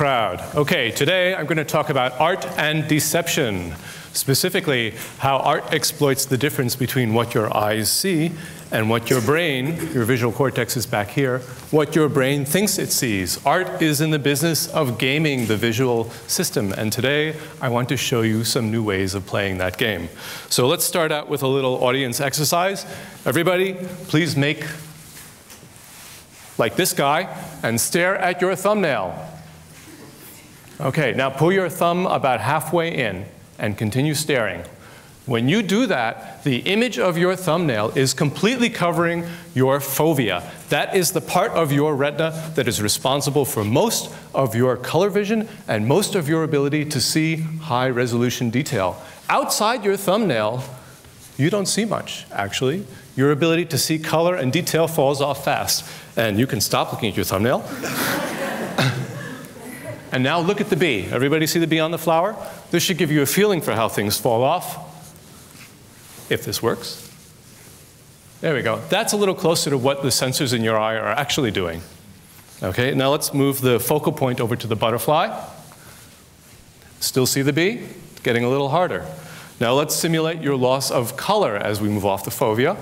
crowd. Okay, today I'm going to talk about art and deception. Specifically, how art exploits the difference between what your eyes see and what your brain, your visual cortex is back here, what your brain thinks it sees. Art is in the business of gaming the visual system, and today I want to show you some new ways of playing that game. So let's start out with a little audience exercise. Everybody, please make like this guy and stare at your thumbnail. Okay, now pull your thumb about halfway in and continue staring. When you do that, the image of your thumbnail is completely covering your fovea. That is the part of your retina that is responsible for most of your color vision and most of your ability to see high resolution detail. Outside your thumbnail, you don't see much, actually. Your ability to see color and detail falls off fast. And you can stop looking at your thumbnail. And now look at the bee. Everybody see the bee on the flower? This should give you a feeling for how things fall off, if this works. There we go. That's a little closer to what the sensors in your eye are actually doing. Okay, now let's move the focal point over to the butterfly. Still see the bee? It's getting a little harder. Now let's simulate your loss of color as we move off the fovea.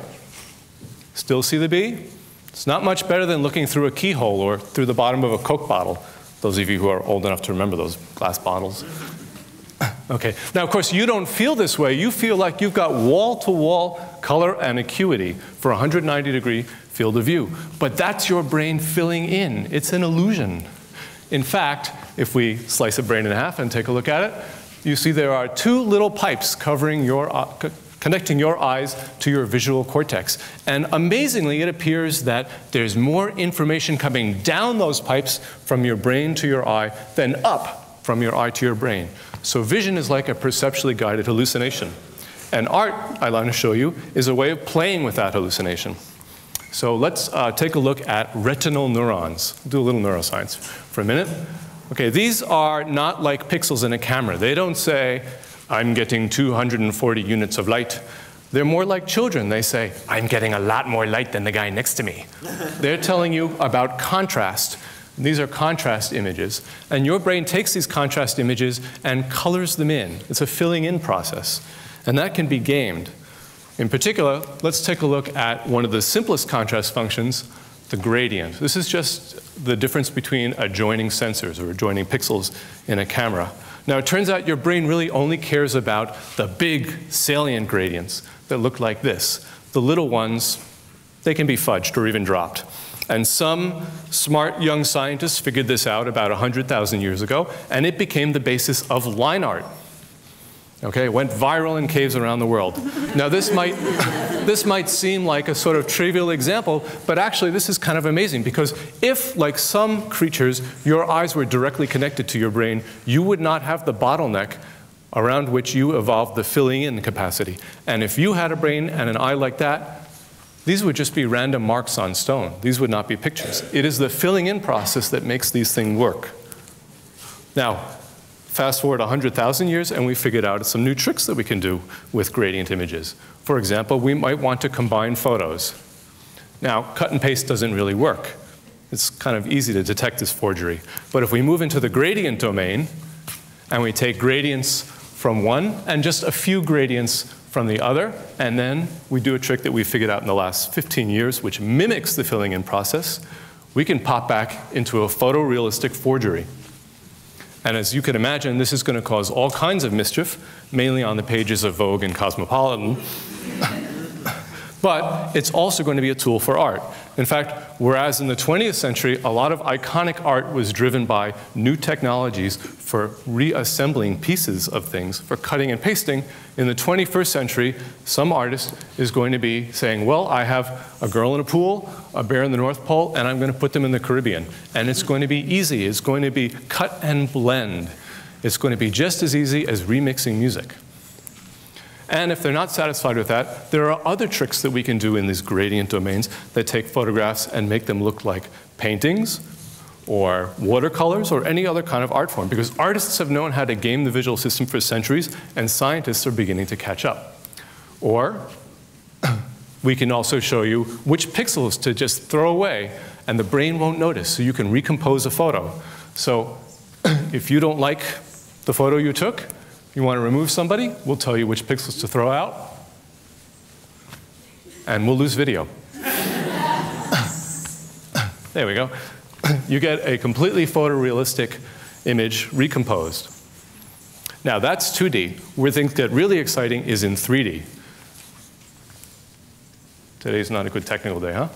Still see the bee? It's not much better than looking through a keyhole or through the bottom of a Coke bottle. Those of you who are old enough to remember those glass bottles. Okay, now of course you don't feel this way. You feel like you've got wall-to-wall color and acuity for a 190-degree field of view. But that's your brain filling in. It's an illusion. In fact, if we slice a brain in half and take a look at it, you see there are two little pipes covering connecting your eyes to your visual cortex. And amazingly, it appears that there's more information coming down those pipes from your brain to your eye than up from your eye to your brain. So vision is like a perceptually guided hallucination. And art, I want to show you, is a way of playing with that hallucination. So let's take a look at retinal neurons. Do a little neuroscience for a minute. Okay, these are not like pixels in a camera. They don't say, I'm getting 240 units of light. They're more like children. They say, I'm getting a lot more light than the guy next to me. They're telling you about contrast. These are contrast images. And your brain takes these contrast images and colors them in. It's a filling in process. And that can be gamed. In particular, let's take a look at one of the simplest contrast functions, the gradient. This is just the difference between adjoining sensors or adjoining pixels in a camera. Now, it turns out your brain really only cares about the big salient gradients that look like this. The little ones, they can be fudged or even dropped. And some smart young scientists figured this out about 100,000 years ago, and it became the basis of line art. Okay, it went viral in caves around the world. Now, this might seem like a sort of trivial example, but actually this is kind of amazing, because if, like some creatures, your eyes were directly connected to your brain, you would not have the bottleneck around which you evolved the filling in capacity. And if you had a brain and an eye like that, these would just be random marks on stone. These would not be pictures. It is the filling in process that makes these things work. Now, fast forward 100,000 years, and we figured out some new tricks that we can do with gradient images. For example, we might want to combine photos. Now, cut and paste doesn't really work. It's kind of easy to detect this forgery. But if we move into the gradient domain, and we take gradients from one and just a few gradients from the other, and then we do a trick that we figured out in the last 15 years, which mimics the filling in process, we can pop back into a photorealistic forgery. And as you can imagine, this is going to cause all kinds of mischief, mainly on the pages of Vogue and Cosmopolitan. But it's also going to be a tool for art. In fact, whereas in the 20th century, a lot of iconic art was driven by new technologies for reassembling pieces of things, for cutting and pasting, in the 21st century, some artist is going to be saying, well, I have a girl in a pool, a bear in the North Pole, and I'm going to put them in the Caribbean. And it's going to be easy. It's going to be cut and blend. It's going to be just as easy as remixing music. And if they're not satisfied with that, there are other tricks that we can do in these gradient domains that take photographs and make them look like paintings or watercolors or any other kind of art form, because artists have known how to game the visual system for centuries, and scientists are beginning to catch up. Or we can also show you which pixels to just throw away, and the brain won't notice, so you can recompose a photo. So if you don't like the photo you took, you want to remove somebody, we'll tell you which pixels to throw out, and we'll lose video. There we go. You get a completely photorealistic image recomposed. Now that's 2D. Where things get really exciting is in 3D. Today's not a good technical day, huh?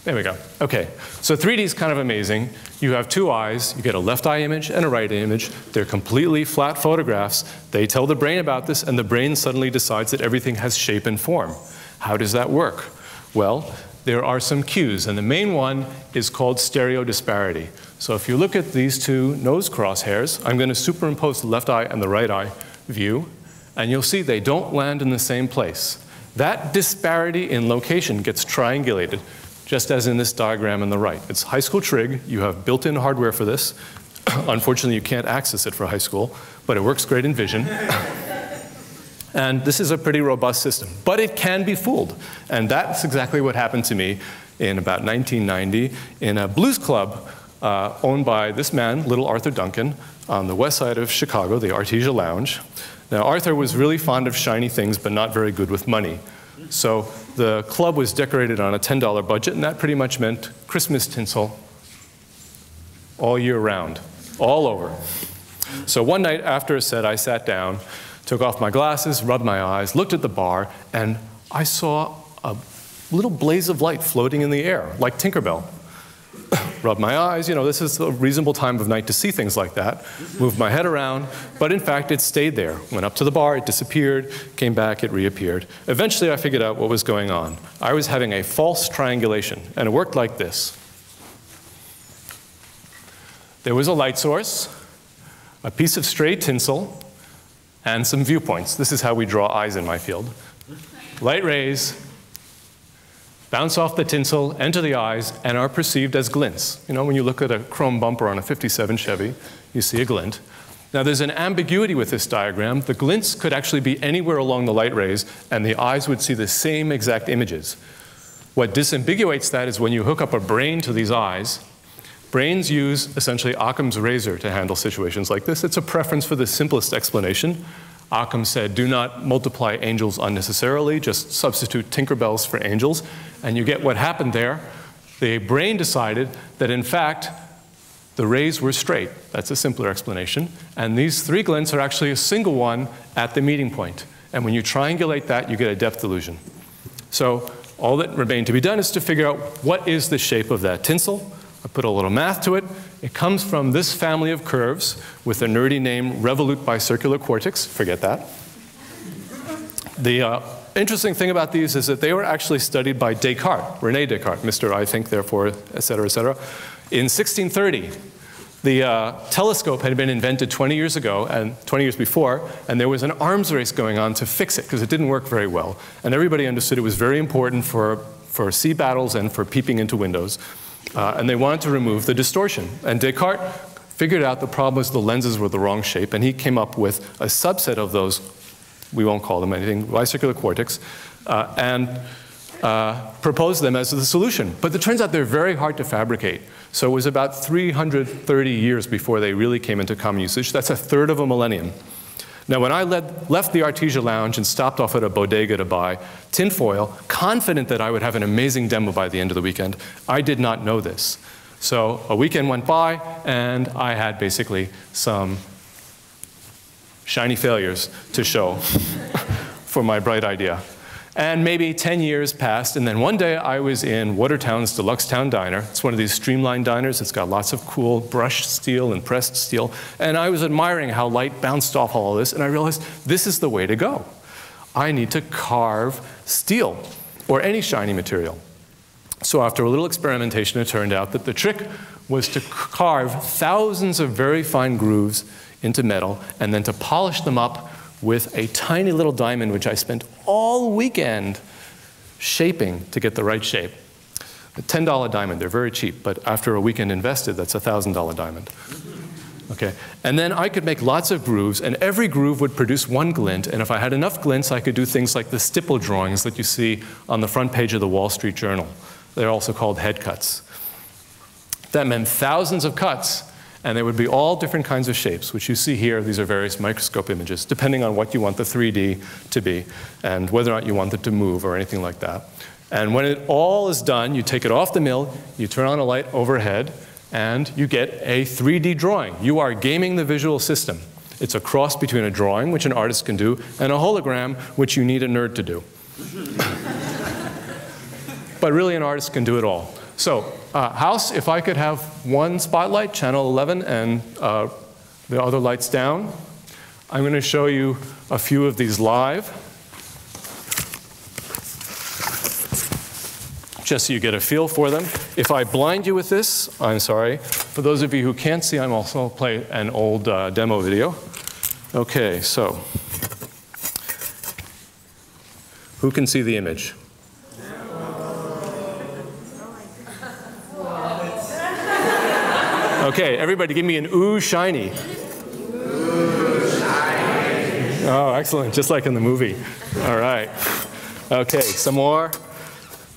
There we go. Okay, so 3D is kind of amazing. You have two eyes. You get a left eye image and a right eye image. They're completely flat photographs. They tell the brain about this, and the brain suddenly decides that everything has shape and form. How does that work? Well, there are some cues, and the main one is called stereo disparity. So if you look at these two nose crosshairs, I'm going to superimpose the left eye and the right eye view, and you'll see they don't land in the same place. That disparity in location gets triangulated, just as in this diagram on the right. It's high school trig. You have built-in hardware for this. Unfortunately, you can't access it for high school, but it works great in Vision. And this is a pretty robust system, but it can be fooled. And that's exactly what happened to me in about 1990 in a blues club owned by this man, little Arthur Duncan, on the west side of Chicago, the Artesia Lounge. Now, Arthur was really fond of shiny things, but not very good with money. So the club was decorated on a $10 budget, and that pretty much meant Christmas tinsel all year round, all over. So one night after a set, I sat down, took off my glasses, rubbed my eyes, looked at the bar, and I saw a little blaze of light floating in the air, like Tinkerbell. Rubbed my eyes, you know, this is a reasonable time of night to see things like that. Moved my head around, but in fact it stayed there. Went up to the bar, it disappeared, came back, it reappeared. Eventually I figured out what was going on. I was having a false triangulation, and it worked like this. There was a light source, a piece of stray tinsel, and some viewpoints. This is how we draw eyes in my field. Light rays bounce off the tinsel, enter the eyes, and are perceived as glints. You know, when you look at a chrome bumper on a '57 Chevy, you see a glint. Now, there's an ambiguity with this diagram. The glints could actually be anywhere along the light rays, and the eyes would see the same exact images. What disambiguates that is when you hook up a brain to these eyes. Brains use essentially Occam's razor to handle situations like this. It's a preference for the simplest explanation. Occam said, do not multiply angels unnecessarily, just substitute Tinkerbells for angels, and you get what happened there. The brain decided that, in fact, the rays were straight. That's a simpler explanation. And these three glints are actually a single one at the meeting point. And when you triangulate that, you get a depth illusion. So all that remained to be done is to figure out what is the shape of that tinsel. I put a little math to it. It comes from this family of curves with a nerdy name, revolute bicircular cortex. Forget that. The interesting thing about these is that they were actually studied by Descartes, René Descartes, Mr. I think, therefore, et cetera, et cetera. In 1630, the telescope had been invented 20 years ago, and 20 years before, and there was an arms race going on to fix it because it didn't work very well. And everybody understood it was very important for sea battles and for peeping into windows. And they wanted to remove the distortion. And Descartes figured out the problem was the lenses were the wrong shape, and he came up with a subset of those, we won't call them anything, bicircular cortex, and proposed them as the solution. But it turns out they're very hard to fabricate. So it was about 330 years before they really came into common usage. That's a third of a millennium. Now, when I left the Artesia Lounge and stopped off at a bodega to buy tinfoil, confident that I would have an amazing demo by the end of the weekend, I did not know this. So a weekend went by, and I had basically some shiny failures to show for my bright idea. And maybe 10 years passed, and then one day I was in Watertown's Deluxe Town Diner. It's one of these streamlined diners. It's got lots of cool brushed steel and pressed steel. And I was admiring how light bounced off all of this, and I realized this is the way to go. I need to carve steel or any shiny material. So after a little experimentation, it turned out that the trick was to carve thousands of very fine grooves into metal and then to polish them up with a tiny little diamond, which I spent all weekend shaping to get the right shape. A $10 diamond, they're very cheap, but after a weekend invested, that's a $1,000 diamond. Okay, and then I could make lots of grooves, and every groove would produce one glint, and if I had enough glints, I could do things like the stipple drawings that you see on the front page of the Wall Street Journal. They're also called head cuts. That meant thousands of cuts, And they would be all different kinds of shapes, which you see here. These are various microscope images, depending on what you want the 3D to be and whether or not you want it to move or anything like that. And when it all is done, you take it off the mill, you turn on a light overhead, and you get a 3D drawing. You are gaming the visual system. It's a cross between a drawing, which an artist can do, and a hologram, which you need a nerd to do. But really, an artist can do it all. So, house, if I could have one spotlight, channel 11, and the other lights down. I'm going to show you a few of these live, just so you get a feel for them. If I blind you with this, I'm sorry. For those of you who can't see, I'm also play an old demo video. Okay, so who can see the image? Okay, everybody give me an ooh shiny. Ooh shiny. Oh, excellent, just like in the movie. All right. Okay, some more.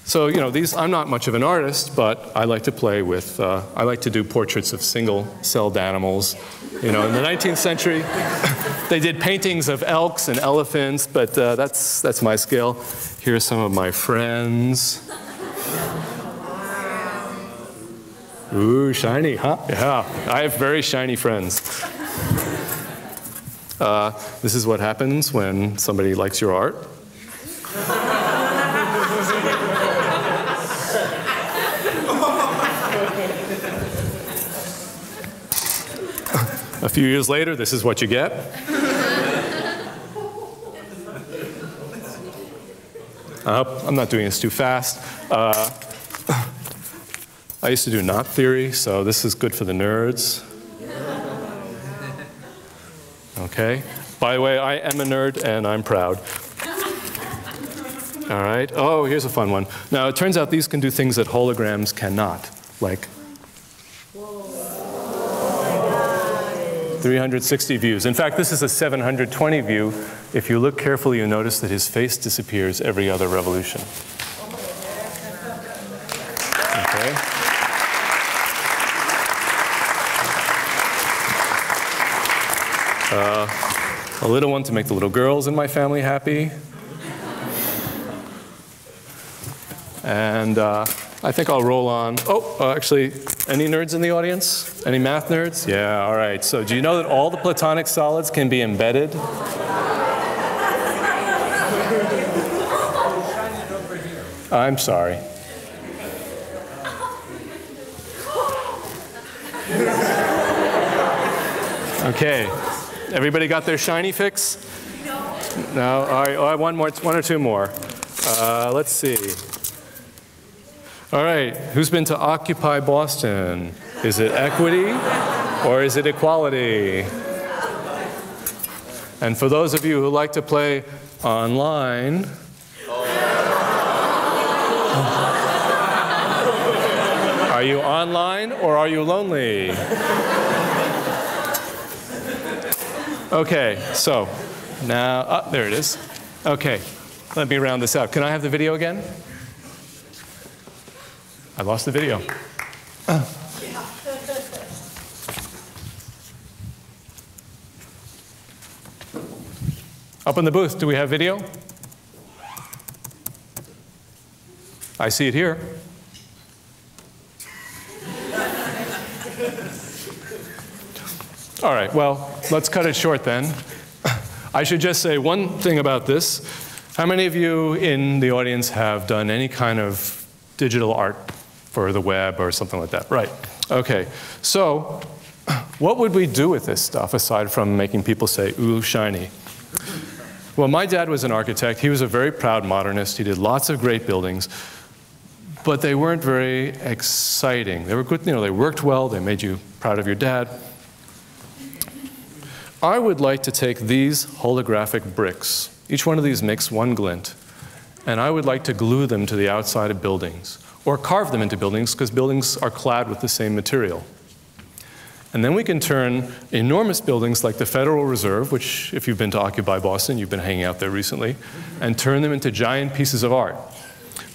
So, you know, these, I'm not much of an artist, but I like to play with, I like to do portraits of single-celled animals. You know, in the 19th century, they did paintings of elks and elephants, but that's my skill. Here's some of my friends. Ooh, shiny, huh? Yeah, I have very shiny friends. This is what happens when somebody likes your art. A few years later, this is what you get. I'm not doing this too fast. I used to do knot theory, so this is good for the nerds. Okay. By the way, I am a nerd, and I'm proud. All right. Oh, here's a fun one. Now, it turns out these can do things that holograms cannot, like 360 views. In fact, this is a 720 view. If you look carefully, you notice that his face disappears every other revolution. Okay. A little one to make the little girls in my family happy. And I think I'll roll on. Oh, actually, any nerds in the audience? Any math nerds? Yeah, all right. So do you know that all the Platonic solids can be embedded? I'm sorry. Okay. Everybody got their shiny fix? No? All right, oh, one or two more. Let's see. All right, who's been to Occupy Boston? Is it equity or is it equality? And for those of you who like to play online, are you online or are you lonely? Okay, so now, there it is. Okay, let me round this out. Can I have the video again? I lost the video. Up in the booth, do we have video? I see it here. All right, well, let's cut it short then. I should just say one thing about this. How many of you in the audience have done any kind of digital art for the web or something like that? Right, okay. So what would we do with this stuff aside from making people say, ooh, shiny? Well, my dad was an architect. He was a very proud modernist. He did lots of great buildings, but they weren't very exciting. They were good, you know, they worked well, they made you proud of your dad. I would like to take these holographic bricks. Each one of these makes one glint. And I would like to glue them to the outside of buildings, or carve them into buildings, because buildings are clad with the same material. And then we can turn enormous buildings like the Federal Reserve, which, if you've been to Occupy Boston, you've been hanging out there recently, and turn them into giant pieces of art.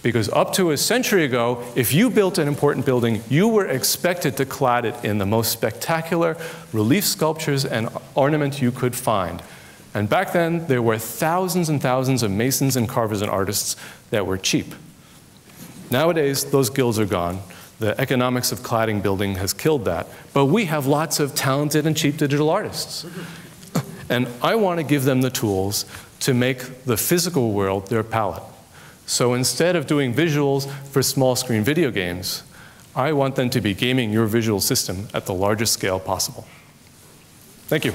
Because up to a century ago, if you built an important building, you were expected to clad it in the most spectacular relief sculptures and ornament you could find. And back then, there were thousands and thousands of masons and carvers and artists that were cheap. Nowadays, those guilds are gone. The economics of cladding building has killed that. But we have lots of talented and cheap digital artists. And I want to give them the tools to make the physical world their palette. So instead of doing visuals for small screen video games, I want them to be gaming your visual system at the largest scale possible. Thank you.